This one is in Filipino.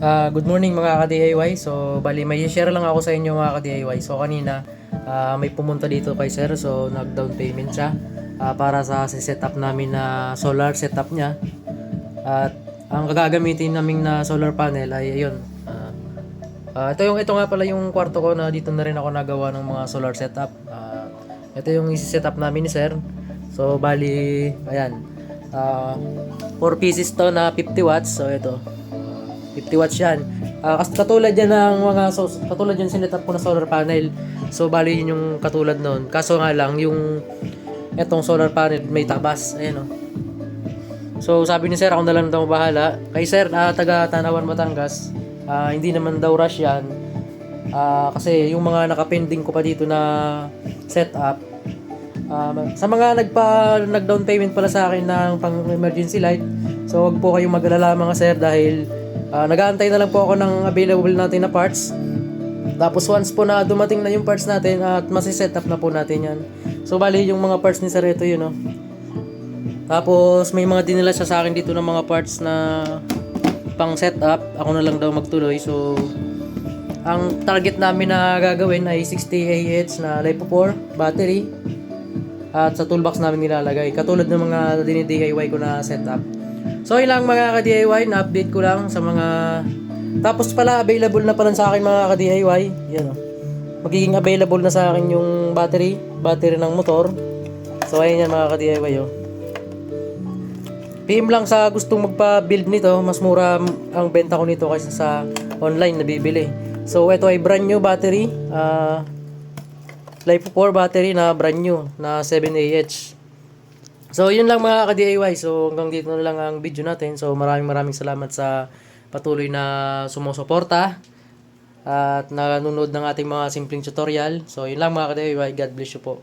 Good morning mga ka-DIY. So, bali may share lang ako sa inyo mga ka-DIY. So, kanina may pumunta dito kay sir. So, nag-down payment siya para sa setup namin na solar setup niya. At ang gagamitin namin na solar panel ay ayun. Ito nga pala yung kwarto ko na dito na rin ako nagawa ng mga solar setup. Ito yung isi-setup namin ni sir. So, bali, ayan. 4 pieces to na 50 watts. So, ito. 50 watts yan. Katulad yan ng katulad yan sinetap ko na solar panel. So bali yun yung katulad noon. Kaso nga lang yung etong solar panel may tabas. Ayan o. So sabi ni sir ako na lang daw bahala. Kay sir taga Tanawan, Batangas. Hindi naman daw rush yan. Kasi yung mga nakapending ko pa dito na setup. Sa mga nag-down payment pala sa akin ng pang emergency light. So wag po kayong mag-alala mga sir dahil nag-aantay na lang po ako ng available natin na parts. Tapos once po na dumating na yung parts natin at masiset up na po natin yan. So bali yung mga parts ni sir ito yun no. Tapos may mga dinala siya sa akin dito ng mga parts na pang setup. Ako na lang daw magtuloy. So ang target namin na gagawin ay 60 AH na LiPo4 battery. At sa toolbox namin nilalagay. Katulad ng mga dini-DIY ko na setup. So yun lang mga ka-DIY, na-update ko lang sa mga... Tapos pala, available na pala sa akin mga ka-DIY. Yan o. Magiging available na sa akin yung battery ng motor. So ayun yan mga ka-DIY o. PM lang sa gustong magpa-build nito, mas mura ang benta ko nito kaysa sa online na bibili. So ito ay brand new battery. LiPo4 battery na brand new na 7AH. So yun lang mga ka-DIY. So hanggang dito na lang ang video natin. So maraming salamat sa patuloy na sumusuporta at nanonood ng ating mga simpleng tutorial. So yun lang mga ka-DIY. God bless you po.